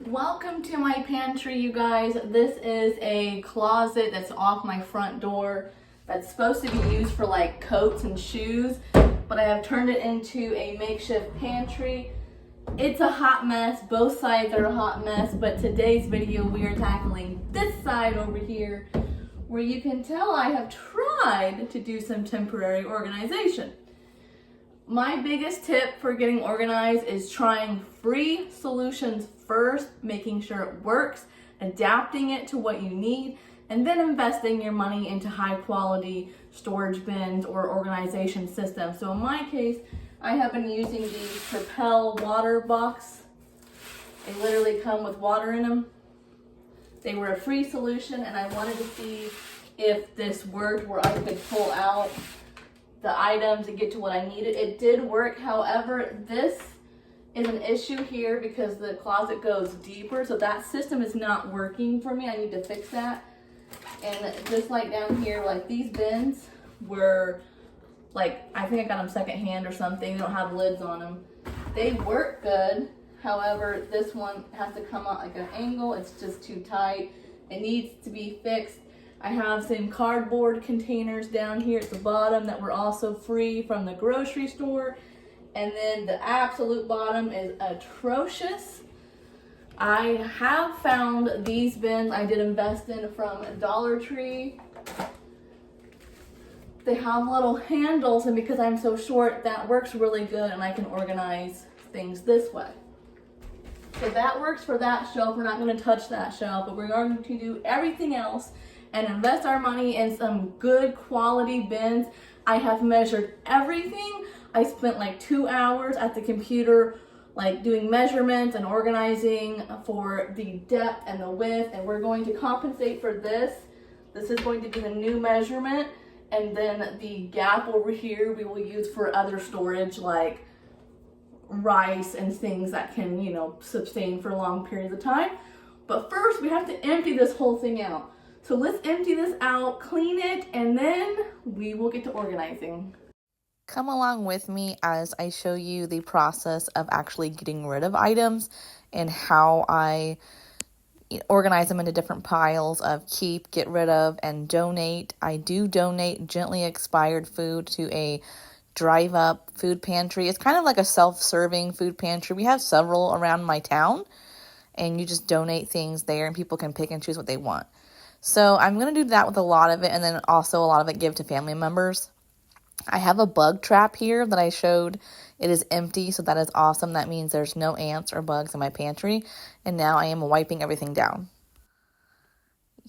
Welcome to my pantry, you guys. This is a closet that's off my front door that's supposed to be used for like coats and shoes, but I have turned it into a makeshift pantry. It's a hot mess. Both sides are a hot mess, but today's video we are tackling this side over here where you can tell I have tried to do some temporary organization. My biggest tip for getting organized is trying free solutions first, making sure it works, adapting it to what you need, and then investing your money into high quality storage bins or organization systems. So in my case, I have been using these Propel water box. They literally come with water in them. They were a free solution and I wanted to see if this worked where I could pull out the items and get to what I needed. It did work. However, this is an issue here because the closet goes deeper, so that system is not working for me. I need to fix that. And just like down here, like these bins were like, I think I got them secondhand or something. They don't have lids on them. They work good. However, this one has to come out like an angle. It's just too tight. It needs to be fixed. I have some cardboard containers down here at the bottom that were also free from the grocery store. And then the absolute bottom is atrocious. I have found these bins I did invest in from Dollar Tree. They have little handles, and because I'm so short, that works really good and I can organize things this way. So that works for that shelf. We're not going to touch that shelf, but we're going to do everything else and invest our money in some good quality bins. I have measured everything. I spent like 2 hours at the computer, like doing measurements and organizing for the depth and the width, and we're going to compensate for this. This is going to be the new measurement, and then the gap over here we will use for other storage like rice and things that can, sustain for long periods of time. But first we have to empty this whole thing out. So let's empty this out, clean it, and then we will get to organizing. Come along with me as I show you the process of actually getting rid of items and how I organize them into different piles of keep, get rid of, and donate. I do donate gently expired food to a drive-up food pantry. It's kind of like a self-serving food pantry. We have several around my town, and you just donate things there, and people can pick and choose what they want. So I'm going to do that with a lot of it, and then also a lot of it give to family members. I have a bug trap here that I showed. It is empty, so that is awesome. That means there's no ants or bugs in my pantry, and now I am wiping everything down.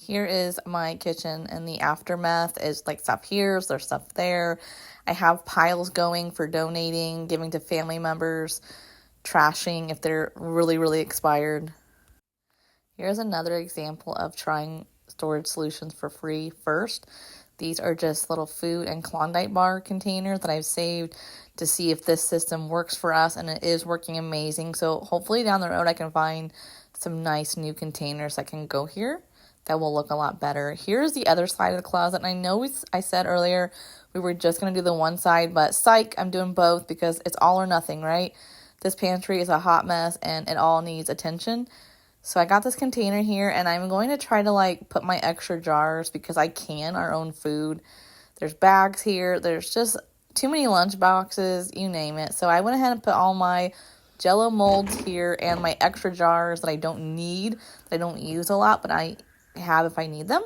Here is my kitchen, and the aftermath is like stuff here, so there's stuff there. I have piles going for donating, giving to family members, trashing if they're really, really expired. Here's another example of trying storage solutions for free first. These are just little food and Klondike bar containers that I've saved to see if this system works for us, and it is working amazing. So hopefully down the road I can find some nice new containers that can go here that will look a lot better. Here's the other side of the closet, and I know I said earlier we were just going to do the one side, but psych, I'm doing both because it's all or nothing, right? This pantry is a hot mess and it all needs attention. So I got this container here, and I'm going to try to put my extra jars because I can our own food. There's bags here. There's just too many lunch boxes, you name it. So I went ahead and put all my Jell-O molds here and my extra jars that I don't need, that I don't use a lot, but I have if I need them.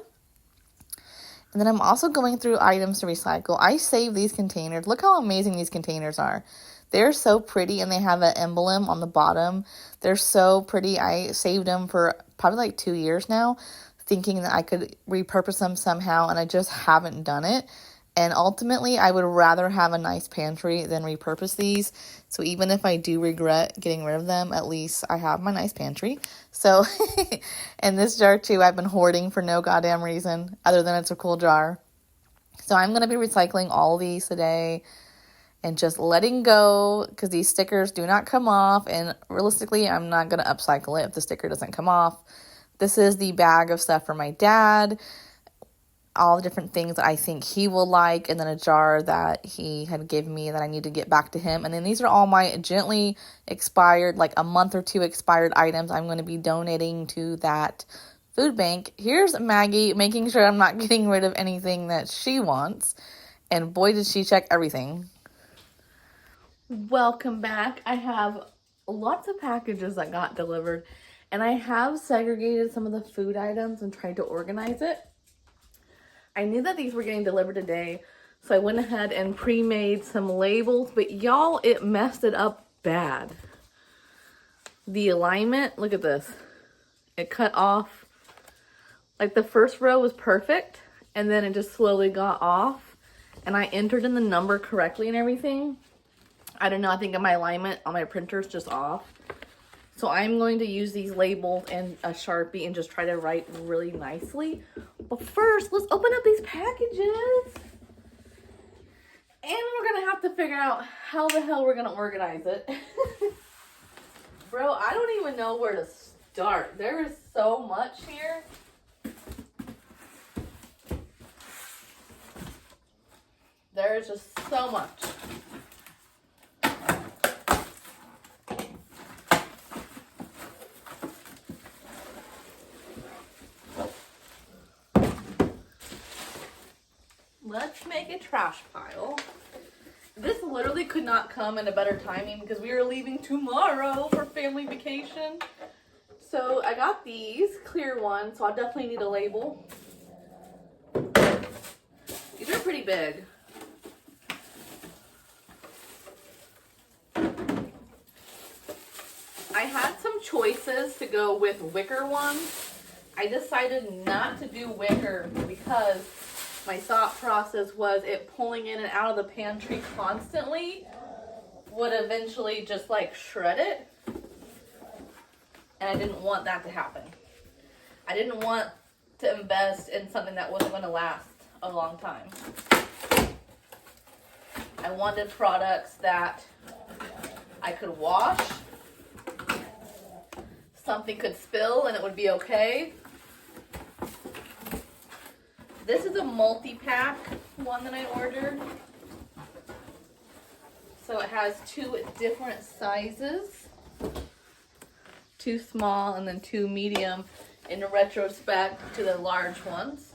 And then I'm also going through items to recycle. I save these containers. Look how amazing these containers are. They're so pretty, and they have an emblem on the bottom. They're so pretty. I saved them for probably 2 years now, thinking that I could repurpose them somehow, and I just haven't done it. And ultimately, I would rather have a nice pantry than repurpose these. So even if I do regret getting rid of them, at least I have my nice pantry. So, and this jar too, I've been hoarding for no goddamn reason other than it's a cool jar. So I'm going to be recycling all these today and just letting go because these stickers do not come off, and realistically I'm not going to upcycle it if the sticker doesn't come off. This is the bag of stuff for my dad. all the different things that I think he will like, and then a jar that he had given me that I need to get back to him. And then these are all my gently expired, like a month or two expired items I'm going to be donating to that food bank. Here's Maggie making sure I'm not getting rid of anything that she wants. And boy, did she check everything. Welcome back. I have lots of packages that got delivered, and I have segregated some of the food items and tried to organize it. I knew that these were getting delivered today, so I went ahead and pre-made some labels, but y'all, it messed it up bad. The alignment, look at this. It cut off. Like the first row was perfect, and then it just slowly got off, and I entered in the number correctly and everything. I don't know, I think my alignment on my printer is just off. So I'm going to use these labels and a Sharpie and just try to write really nicely. But first, let's open up these packages. And we're gonna have to figure out how the hell we're gonna organize it. Bro, I don't even know where to start. There is so much here. There is just so much. Let's make a trash pile. This literally could not come in a better timing because we are leaving tomorrow for family vacation. So I got these clear ones, so I definitely need a label. These are pretty big. I had some choices to go with wicker ones. I decided not to do wicker because my thought process was it pulling in and out of the pantry constantly would eventually just like shred it. And I didn't want that to happen. I didn't want to invest in something that wasn't going to last a long time. I wanted products that I could wash. Something could spill and it would be okay. This is a multi-pack one that I ordered. So it has 2 different sizes. 2 small and then 2 medium in retrospect to the large ones.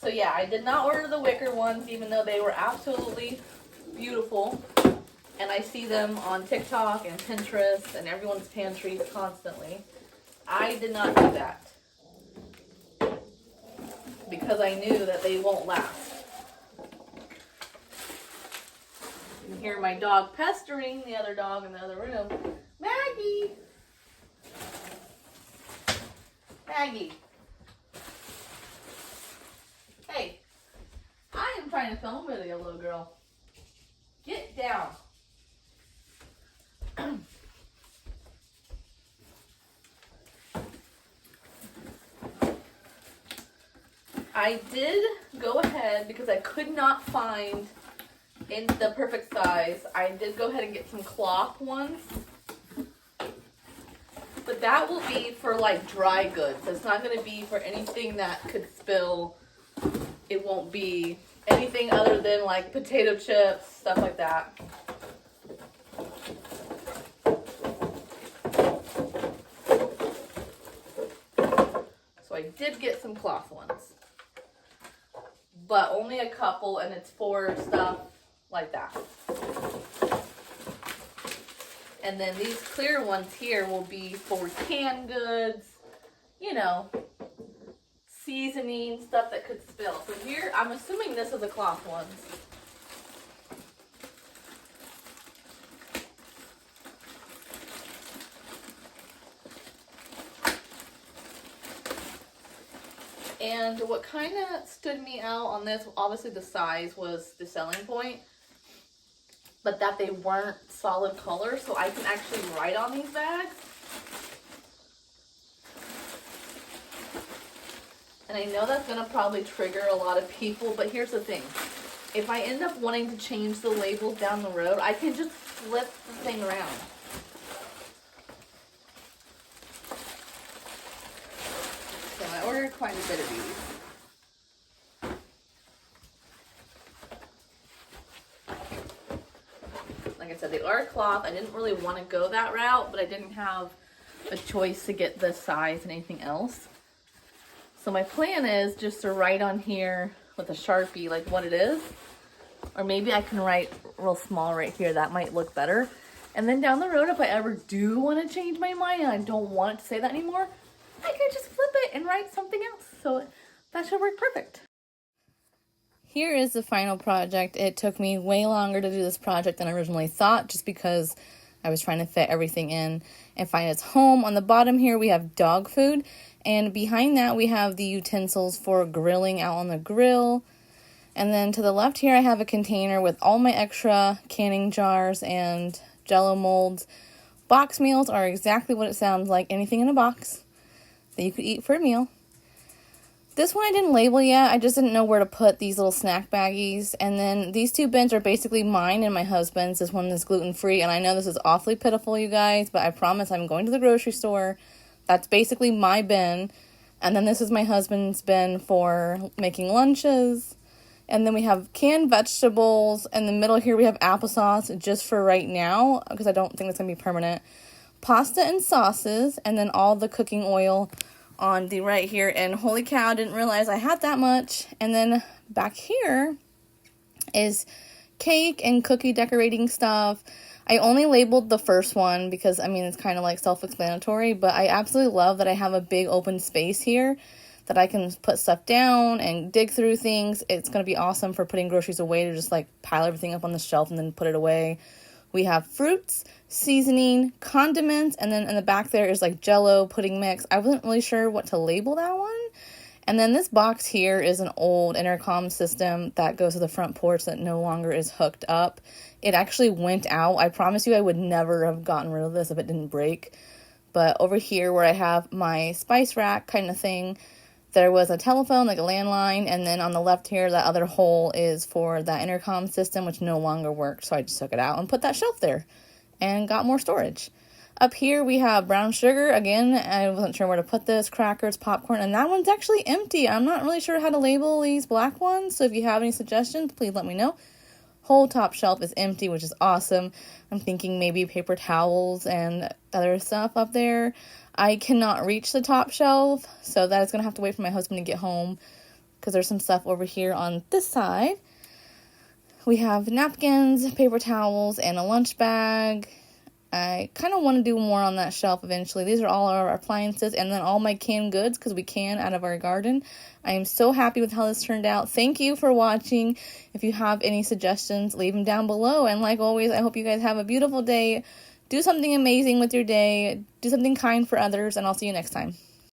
So yeah, I did not order the wicker ones even though they were absolutely beautiful. And I see them on TikTok and Pinterest and everyone's pantries constantly. I did not do that because I knew that they won't last. You can hear my dog pestering the other dog in the other room. Maggie! Maggie! Hey, I am trying to film with you, little girl. Get down. I did go ahead because I could not find in the perfect size. I did go ahead and get some cloth ones. But that will be for like dry goods. It's not going to be for anything that could spill. It won't be anything other than like potato chips, stuff like that. So I did get some cloth ones. But only a couple, and it's for stuff like that. And then these clear ones here will be for canned goods, you know, seasoning, stuff that could spill. So here, I'm assuming this is the cloth ones. And what kind of stood me out on this, obviously the size was the selling point, but that they weren't solid color, so I can actually write on these bags. And I know that's gonna probably trigger a lot of people, but here's the thing. If I end up wanting to change the labels down the road, I can just flip the thing around. So I ordered said, they are cloth. I didn't really want to go that route, but I didn't have a choice to get this size and anything else. So my plan is just to write on here with a Sharpie like what it is. Or maybe I can write real small right here. That might look better. And then down the road, if I ever do want to change my mind and I don't want it to say that anymore, I can just flip it and write something else. So that should work perfect. Here is the final project. It took me way longer to do this project than I originally thought, just because I was trying to fit everything in and find its home. On the bottom here, we have dog food. And behind that, we have the utensils for grilling out on the grill. And then to the left here, I have a container with all my extra canning jars and Jell-O molds. Box meals are exactly what it sounds like, anything in a box that you could eat for a meal. This one I didn't label yet. I just didn't know where to put these little snack baggies. And then these two bins are basically mine and my husband's. This one is gluten-free, and I know this is awfully pitiful, you guys, but I promise I'm going to the grocery store. That's basically my bin. And then this is my husband's bin for making lunches. And then we have canned vegetables. In the middle here, we have applesauce just for right now, because I don't think it's going to be permanent. Pasta and sauces, and then all the cooking oil on the right here. And holy cow, I didn't realize I had that much. And then back here is cake and cookie decorating stuff. I only labeled the first one because, I mean, it's kind of like self-explanatory, but I absolutely love that I have a big open space here that I can put stuff down and dig through things. It's going to be awesome for putting groceries away, to just like pile everything up on the shelf and then put it away. We have fruits, seasoning, condiments, and then in the back there is like Jell-O pudding mix. I wasn't really sure what to label that one. And then this box here is an old intercom system that goes to the front porch that no longer is hooked up. It actually went out. I promise you I would never have gotten rid of this if it didn't break. But over here where I have my spice rack kind of thing, there was a telephone, like a landline, and then on the left here, that other hole is for that intercom system, which no longer worked, so I just took it out and put that shelf there and got more storage. Up here, we have brown sugar. Again, I wasn't sure where to put this. Crackers, popcorn, and that one's actually empty. I'm not really sure how to label these black ones, so if you have any suggestions, please let me know. Whole top shelf is empty, which is awesome. I'm thinking maybe paper towels and other stuff up there. I cannot reach the top shelf, so that is going to have to wait for my husband to get home, because there's some stuff over here on this side. We have napkins, paper towels, and a lunch bag. I kind of want to do more on that shelf eventually. These are all our appliances, and then all my canned goods, because we can out of our garden. I am so happy with how this turned out. Thank you for watching. If you have any suggestions, leave them down below. And like always, I hope you guys have a beautiful day. Do something amazing with your day. Do something kind for others, and I'll see you next time.